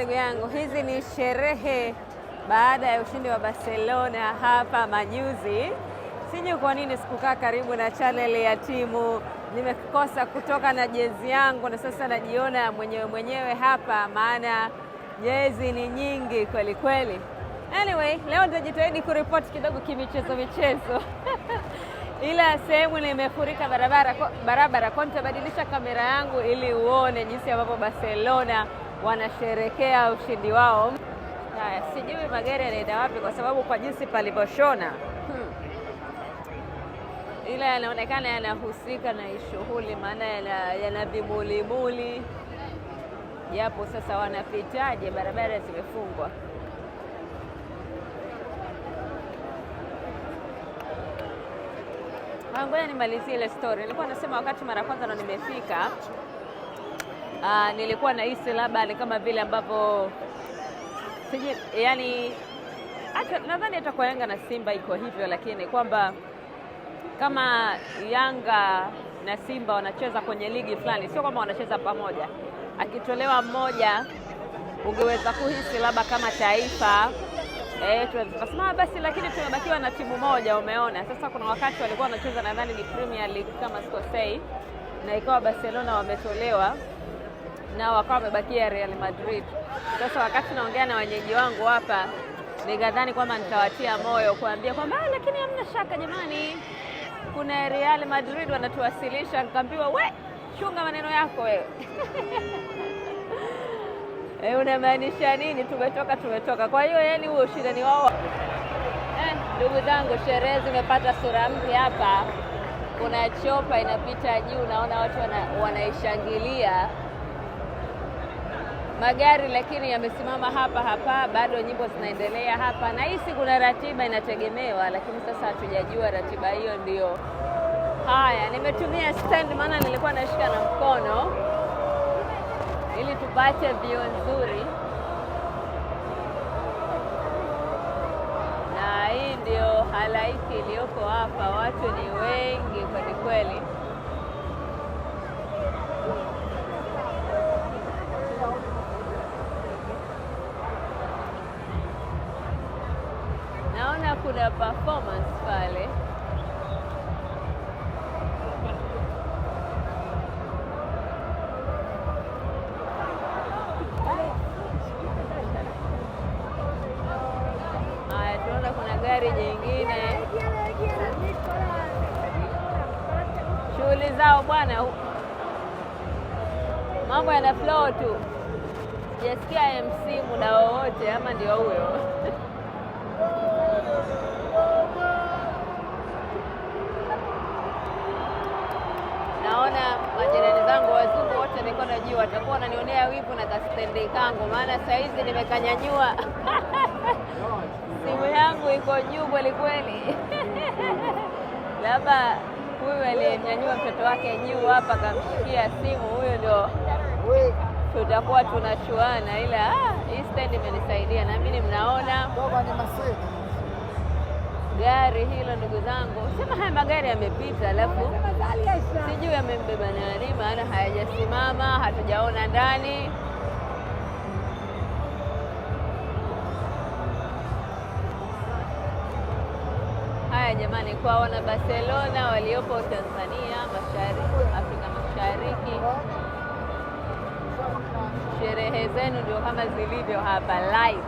ndugu yangu, hizi ni sherehe baada ya ushindi wa Barcelona hapa majuzi. Sijui kwa nini sikukaa karibu na channel ya timu, nimekosa kutoka na jezi yangu na sasa najiona mwenyewe hapa, maana jezi ni nyingi kweli kweli. Anyway, leo nitajitahidi kuripoti kidogo michezo ila sehemu nimefurika barabara kwa nitabadilisha kamera yangu ili uone jinsi ambavyo Barcelona wanasherekea ushindi wao. Haya, sijui magari yanaenda wapi kwa sababu kwa jinsi palivyoshona ila yanaonekana yanahusika na shughuli, maana yana vimulimuli, japo sasa wanapitaje, barabara zimefungwa. Ngoja nimalizie ile story. Nilikuwa nasema wakati mara kwanza ndo nimefika, nilikuwa nahisi labda ni kama vile ambavyo yani nadhani hata kwa Yanga na Simba iko hivyo, lakini kwamba kama Yanga na Simba wanacheza kwenye ligi fulani, sio kama wanacheza pamoja. Akitolewa mmoja ungeweza kuhisi labda kama taifa tunasema basi, lakini tumebakiwa na timu moja, umeona. Sasa kuna wakati walikuwa wanacheza nadhani ni Premier League kama sikosei, na ikawa Barcelona wametolewa na wakawa wamebakia Real Madrid. Sasa wakati naongea na wenyeji wangu hapa, nikadhani kwamba nitawatia moyo kuambia kwamba lakini hamna shaka jamani, kuna Real Madrid wanatuwasilisha. Nikaambiwa chunga maneno yako wewe unamaanisha nini? Tumetoka. Kwa hiyo yani huo ushindani wao. Ndugu zangu, sherehe zimepata sura mpya hapa. Kuna chopa inapita juu, naona watu wanaishangilia. Magari lakini yamesimama hapa, bado nyimbo zinaendelea hapa. Na hisi kuna ratiba inategemewa, lakini sasa hatujajua ratiba hiyo ndio. Haya, nimetumia stand maana nilikuwa nashika na mkono ili tupate view nzuri, na hii ndio halaiki iliyoko hapa. Watu ni wengi kweli kweli. Naona kuna performance pale. Gari jingine, shughuli zao bwana, mambo yana flow tu. Sijasikia MC muda wowote, ama ndio huyo naona majirani zangu wazungu wote mikono juu, watakuwa wananionea wivu na kastendi kangu, maana saizi nimekanyanyua simu yangu iko juu kweli kweli labda huyu aliyenyanyua mtoto wake juu hapa kamshikia simu, huyo ndio tutakuwa tunachuana, ila hii stand imenisaidia. Na mimi mnaona gari hilo, ndugu zangu, sema haya magari yamepita, alafu sijui yamembeba nani, maana hayajasimama, hatujaona ndani. Haya jamani, kwa wana Barcelona waliopo Tanzania, Afrika Mashariki, sherehe zenu ndio kama zilivyo hapa live.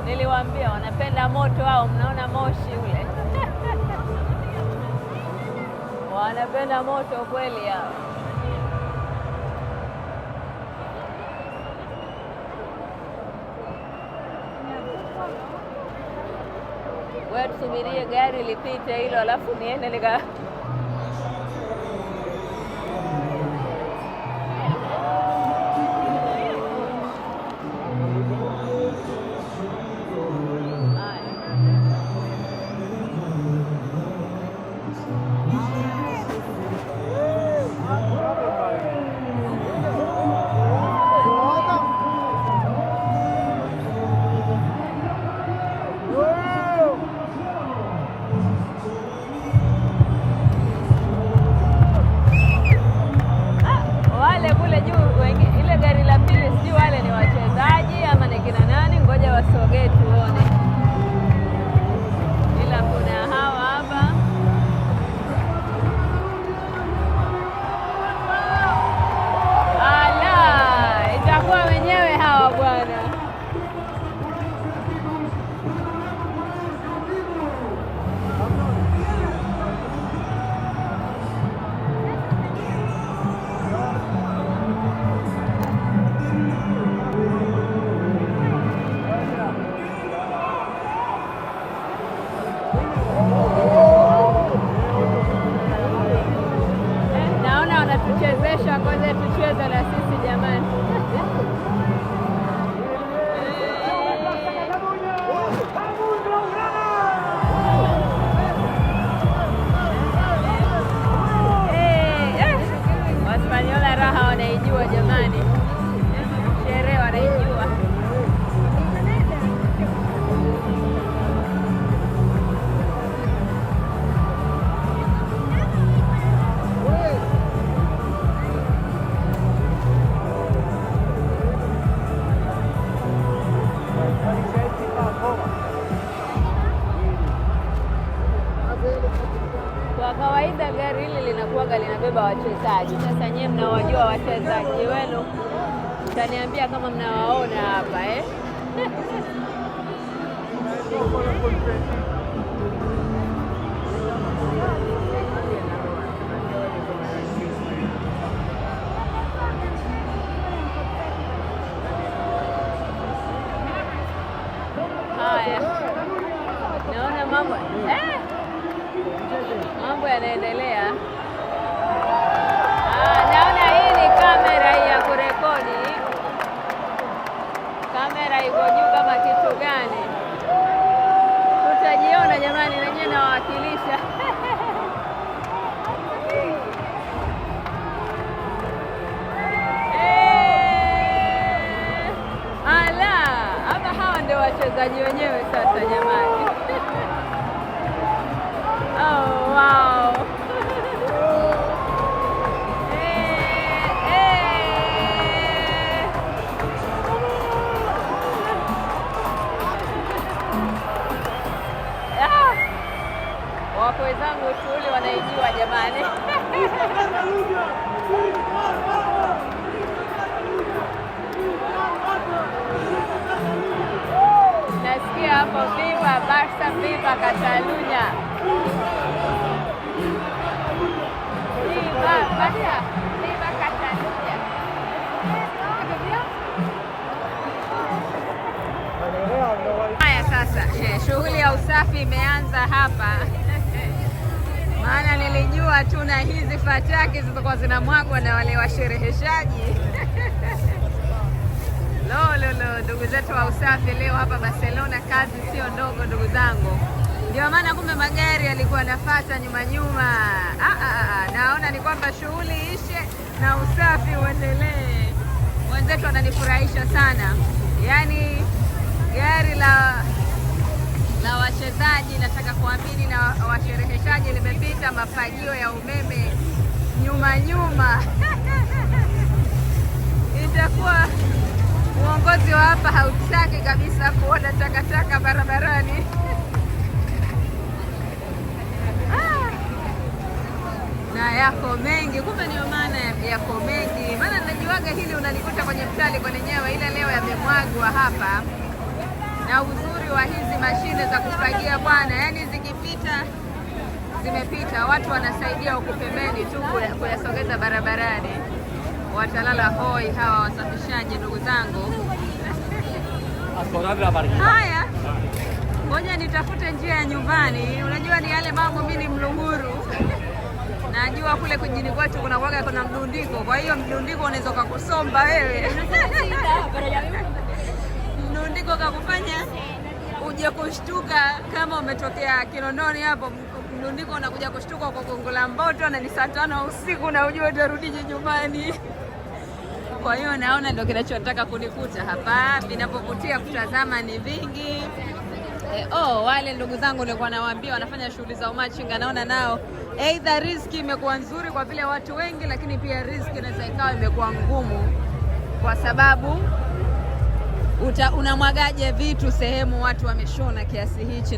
Niliwaambia wanapenda moto hao, mnaona moshi ule wanapenda moto kweli hao. Wewe tusubirie gari lipite hilo, alafu niende wanatuchezesha, kwanza tucheze na sisi jamani. Waspanyola raha wanaijua jamani, sherehe wanaijua. Kwa kawaida gari hili linakuwaga linabeba wachezaji. Sasa nyewe mnawajua wachezaji wenu, mtaniambia kama mnawaona hapa Haya, naona mambo mambo yanaendelea. Naona hii ni kamera ya kurekodi. Kamera iko juu kama kitu gani, tutajiona jamani, wenyewe nawawakilisha. Ala, ama hawa ndio wachezaji wenyewe sasa jamani. Oh, wow. Wakwe zangu shughuli wanaijua jamani. Nasikia hapo viva Barca, viva Catalunya. Viva Barca, viva Catalunya. Haya sasa, shughuli ya usafi imeanza hapa. Maana nilijua tu na hizi fataki zitakuwa zinamwagwa na wale washereheshaji. Lo, ndugu zetu wa usafi leo hapa Barcelona, kazi sio ndogo ndugu zangu. Ndio maana kumbe magari yalikuwa nafuata nyuma. Naona ni kwamba shughuli ishe na usafi uendelee. Wenzetu wananifurahisha sana. Yaani gari la wachezaji, nataka kuamini, na washereheshaji limepita mafagio ya umeme nyuma. Itakuwa uongozi wa hapa hautaki kabisa kuona takataka barabarani. Na yako mengi, kumbe ndio maana yako mengi. Maana najuaga hili unalikuta kwenye mtali kwa lenyewe, ila leo yamemwagwa hapa. Na uzuri wa hizi mashine za kufagia bwana, yani zikipita zimepita, watu wanasaidia huko pembeni tu kuyasogeza barabarani. Watalala hoi hawa wasafishaji ndugu zangu. Haya, ngoja nitafute njia ya nyumbani. Unajua ni yale mambo, mimi ni Mluguru. Najua kule kujini kwetu kuna mdundiko, kwa hiyo mdundiko unaweza kukusomba wewe. Mdundiko kakufanya uje kushtuka kama umetokea Kinondoni hapo. Mdundiko unakuja kushtuka kwa Gongo la Mboto na ni saa 5 usiku na ujue utarudije nyumbani. Kwa hiyo naona ndio kinachotaka kunikuta hapa. Vinapovutia kutazama ni vingi. Wale ndugu zangu nilikuwa nawaambia wanafanya shughuli za umachinga, naona nao either riziki imekuwa nzuri kwa vile watu wengi, lakini pia riziki inaweza ikawa imekuwa ngumu kwa sababu unamwagaje vitu sehemu watu wameshona kiasi hichi.